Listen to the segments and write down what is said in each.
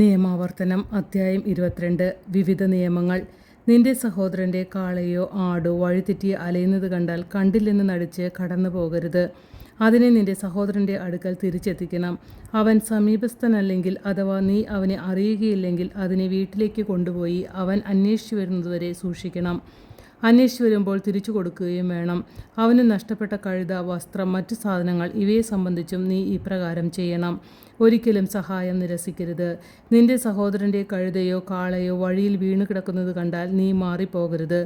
നിയമാവർത്തനം അധ്യായം 22. വിവിധ നിയമങ്ങൾ. നിന്റെ സഹോദരൻ്റെ കാളയോ ആടോ വഴിതെറ്റി അലയുന്നത് കണ്ടാൽ കണ്ടില്ലെന്ന് നടിച്ച് കടന്നു പോകരുത്. അതിനെ നിന്റെ സഹോദരൻ്റെ അടുക്കൽ തിരിച്ചെത്തിക്കണം. അവൻ സമീപസ്ഥനല്ലെങ്കിൽ അഥവാ നീ അവനെ അറിയുകയില്ലെങ്കിൽ അതിനെ വീട്ടിലേക്ക് കൊണ്ടുപോയി അവൻ അന്വേഷിച്ചു വരുന്നതുവരെ സൂക്ഷിക്കണം. അന്വേഷിച്ചു വരുമ്പോൾ തിരിച്ചു കൊടുക്കുകയും വേണം. അവന് നഷ്ടപ്പെട്ട കഴുത, വസ്ത്രം, മറ്റു സാധനങ്ങൾ ഇവയെ സംബന്ധിച്ചും നീ ഇപ്രകാരം ചെയ്യണം. ഒരിക്കലും സഹായം നിരസിക്കരുത്. നിന്റെ സഹോദരൻ്റെ കഴുതയോ കാളയോ വഴിയിൽ വീണു കിടക്കുന്നത് കണ്ടാൽ നീ മാറിപ്പോകരുത്.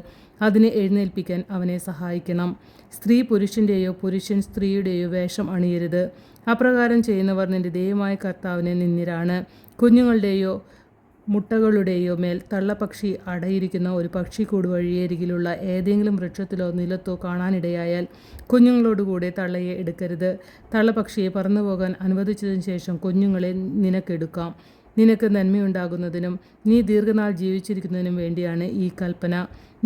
അതിനെ എഴുന്നേൽപ്പിക്കാൻ അവനെ സഹായിക്കണം. സ്ത്രീ പുരുഷൻ്റെയോ പുരുഷൻ സ്ത്രീയുടെയോ വേഷം അണിയരുത്. അപ്രകാരം ചെയ്യുന്നവർ നിന്റെ ദൈവമായ കർത്താവിന് നിന്ദ്യരാണ്. കുഞ്ഞുങ്ങളുടെയോ മുട്ടകളുടെയോ മേൽ തള്ളപ്പക്ഷി അടയിരിക്കുന്ന ഒരു പക്ഷിക്കൂട് വഴിയരികിലുള്ള ഏതെങ്കിലും വൃക്ഷത്തിലോ നിലത്തോ കാണാനിടയായാൽ കുഞ്ഞുങ്ങളോടുകൂടെ തള്ളയെ എടുക്കരുത്. തള്ളപ്പക്ഷിയെ പറന്നുപോകാൻ അനുവദിച്ചതിന് ശേഷം കുഞ്ഞുങ്ങളെ നിനക്കെടുക്കാം. നിനക്ക് നന്മയുണ്ടാകുന്നതിനും നീ ദീർഘനാൾ ജീവിച്ചിരിക്കുന്നതിനും വേണ്ടിയാണ് ഈ കൽപ്പന.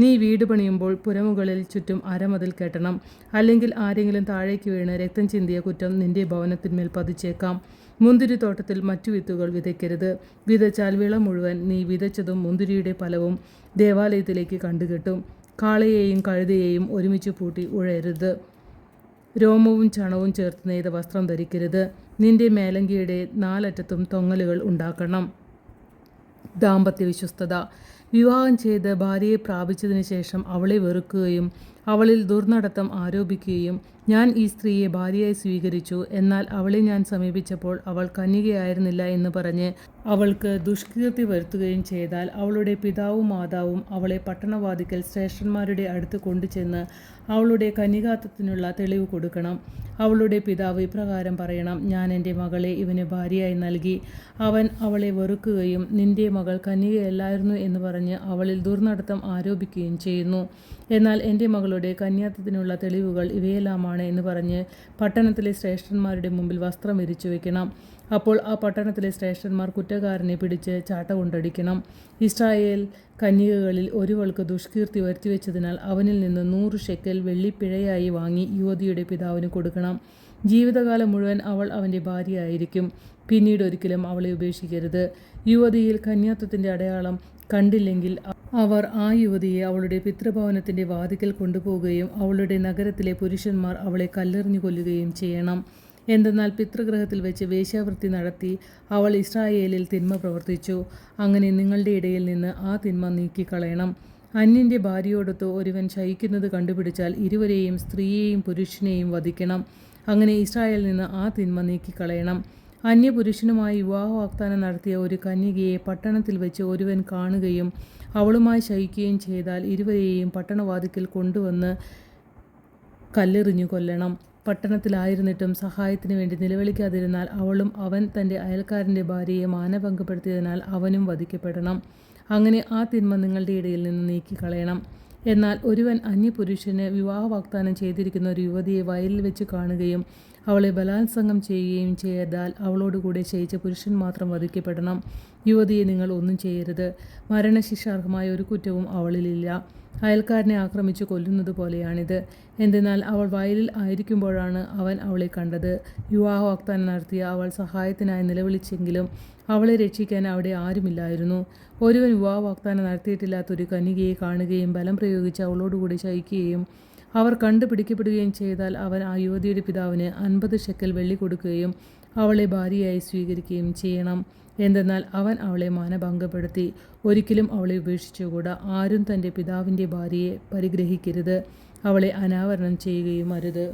നീ വീട് പണിയുമ്പോൾ പുരമുകളിൽ ചുറ്റും അരമതിൽ കെട്ടണം. അല്ലെങ്കിൽ ആരെങ്കിലും താഴേക്ക് വീണ് രക്തം ചിന്തിയ കുറ്റം നിന്റെ ഭവനത്തിന്മേൽ പതിച്ചേക്കാം. മുന്തിരിത്തോട്ടത്തിൽ മറ്റു വിത്തുകൾ വിതയ്ക്കരുത്. വിതച്ചാൽ വിള മുഴുവൻ നീ വിതച്ചതും മുന്തിരിയുടെ ഫലവും ദേവാലയത്തിലേക്ക് കണ്ടുകെട്ടും. കാളയെയും കഴുതയെയും ഒരുമിച്ച് പൂട്ടി ഉഴയരുത്. രോമവും ചണവും ചേർത്ത് നെയ്ത വസ്ത്രം ധരിക്കരുത്. നിന്റെ മേലങ്കിയുടെ നാലറ്റത്തും തൊങ്ങലുകൾ ഉണ്ടാക്കണം. ദാമ്പത്യ വിശ്വസ്തത. വിവാഹം ചെയ്ത് ഭാര്യയെ പ്രാപിച്ചതിന് ശേഷം അവളെ വെറുക്കുകയും അവളിൽ ദുർനടത്തം ആരോപിക്കുകയും ഞാൻ ഈ സ്ത്രീയെ ഭാര്യയായി സ്വീകരിച്ചു, എന്നാൽ അവളെ ഞാൻ സമീപിച്ചപ്പോൾ അവൾ കന്യകയായിരുന്നില്ല എന്ന് പറഞ്ഞ് അവൾക്ക് ദുഷ്കീർത്തി വരുത്തുകയും ചെയ്താൽ അവളുടെ പിതാവും മാതാവും അവളെ പട്ടണവാതിക്കൽ ശ്രേഷ്ഠന്മാരുടെ അടുത്ത് കൊണ്ടുചെന്ന് അവളുടെ കന്യകാത്വത്തിനുള്ള തെളിവ് കൊടുക്കണം. അവളുടെ പിതാവ് ഇപ്രകാരം പറയണം: ഞാൻ എൻ്റെ മകളെ ഇവന് ഭാര്യയായി നൽകി. അവൻ അവളെ വെറുക്കുകയും നിന്റെ മകൾ കന്യകയല്ലായിരുന്നു എന്ന് പറഞ്ഞ് അവളിൽ ദുർനടത്തം ആരോപിക്കുകയും ചെയ്യുന്നു. എന്നാൽ എൻ്റെ മകളുടെ കന്യാത്വത്തിനുള്ള തെളിവുകൾ ഇവയെല്ലാമാണ് എന്ന് പറഞ്ഞ് പട്ടണത്തിലെ ശ്രേഷ്ഠന്മാരുടെ മുമ്പിൽ വസ്ത്രം വിരിച്ചു വയ്ക്കണം. അപ്പോൾ ആ പട്ടണത്തിലെ ശ്രേഷ്ഠന്മാർ കുറ്റക്കാരനെ പിടിച്ച് ചാട്ട കൊണ്ടടിക്കണം. ഇസ്രായേൽ കന്യകകളിൽ ഒരുവൾക്ക് ദുഷ്കീർത്തി വരുത്തിവെച്ചതിനാൽ അവനിൽ നിന്ന് 100 ഷെക്കൽ വെള്ളി പിഴയായി വാങ്ങി യുവതിയുടെ പിതാവിന് കൊടുക്കണം. ജീവിതകാലം മുഴുവൻ അവൾ അവൻ്റെ ഭാര്യയായിരിക്കും. പിന്നീട് ഒരിക്കലും അവളെ ഉപേക്ഷിക്കരുത്. യുവതിയിൽ കന്യാത്വത്തിൻ്റെ അടയാളം കണ്ടില്ലെങ്കിൽ അവർ ആ യുവതിയെ അവളുടെ പിതൃഭവനത്തിൻ്റെ വാതിക്കൽ കൊണ്ടുപോവുകയും അവളുടെ നഗരത്തിലെ പുരുഷന്മാർ അവളെ കല്ലെറിഞ്ഞു കൊല്ലുകയും ചെയ്യണം. എന്തെന്നാൽ പിതൃഗൃഹത്തിൽ വെച്ച് വേശ്യാവൃത്തി നടത്തി അവൾ ഇസ്രായേലിൽ തിന്മ പ്രവർത്തിച്ചു. അങ്ങനെ നിങ്ങളുടെ ഇടയിൽ നിന്ന് ആ തിന്മ നീക്കിക്കളയണം. അന്യൻ്റെ ഭാര്യയോടൊത്ത് ഒരുവൻ ശയിക്കുന്നത് കണ്ടുപിടിച്ചാൽ ഇരുവരെയും, സ്ത്രീയെയും പുരുഷനെയും വധിക്കണം. അങ്ങനെ ഇസ്രായേലിൽ നിന്ന് ആ തിന്മ നീക്കിക്കളയണം. അന്യപുരുഷനുമായി വിവാഹ വാഗ്ദാനം നടത്തിയ ഒരു കന്യകയെ പട്ടണത്തിൽ വെച്ച് ഒരുവൻ കാണുകയും അവളുമായി ശയിക്കുകയും ചെയ്താൽ ഇരുവരെയും പട്ടണവാതിക്കൽ കൊണ്ടുവന്ന് കല്ലെറിഞ്ഞു കൊല്ലണം. പട്ടണത്തിലായിരുന്നിട്ടും സഹായത്തിന് വേണ്ടി നിലവിളിക്കാതിരുന്നാൽ അവളും അവൻ തൻ്റെ അയൽക്കാരൻ്റെ ഭാര്യയെ മാനഭംഗപ്പെടുത്തിയതിനാൽ അവനും വധിക്കപ്പെടണം. അങ്ങനെ ആ തിന്മ നിങ്ങളുടെ ഇടയിൽ നിന്ന് നീക്കിക്കളയണം. എന്നാൽ ഒരുവൻ അന്യപുരുഷന് വിവാഹ വാഗ്ദാനം ചെയ്തിരിക്കുന്ന ഒരു യുവതിയെ വയലിൽ വെച്ച് കാണുകയും അവളെ ബലാത്സംഗം ചെയ്യുകയും ചെയ്താൽ അവളോടുകൂടെ ശയിച്ച പുരുഷൻ മാത്രം വധിക്കപ്പെടണം. യുവതിയെ നിങ്ങൾ ഒന്നും ചെയ്യരുത്. മരണശിക്ഷാർഹമായ ഒരു കുറ്റവും അവളിലില്ല. അയൽക്കാരനെ ആക്രമിച്ച് കൊല്ലുന്നത് പോലെയാണിത്. എന്തെന്നാൽ അവൾ വയലിൽ ആയിരിക്കുമ്പോഴാണ് അവൻ അവളെ കണ്ടത്. വിവാഹ വാഗ്ദാനം നടത്തിയ അവൾ സഹായത്തിനായി നിലവിളിച്ചെങ്കിലും അവളെ രക്ഷിക്കാൻ അവിടെ ആരുമില്ലായിരുന്നു. ഒരുവൻ വിവാഹ വാഗ്ദാനം നടത്തിയിട്ടില്ലാത്തൊരു കന്യകയെ കാണുകയും ബലം പ്രയോഗിച്ച് അവളോടുകൂടി ശയിക്കുകയും അവർ കണ്ടുപിടിക്കപ്പെടുകയും ചെയ്താൽ അവൻ ആ യുവതിയുടെ പിതാവിന് 50 ഷെക്കൽ വെള്ളി കൊടുക്കുകയും അവളെ ഭാര്യയായി സ്വീകരിക്കുകയും ചെയ്യണം. എന്തെന്നാൽ അവൻ അവളെ മാനഭംഗപ്പെടുത്തി. ഒരിക്കലും അവളെ ഉപേക്ഷിച്ചുകൂടാ. ആരും തൻ്റെ പിതാവിൻ്റെ ഭാര്യയെ പരിഗ്രഹിക്കരുത്. അവളെ അനാവരണം ചെയ്യുകയും അരുത്.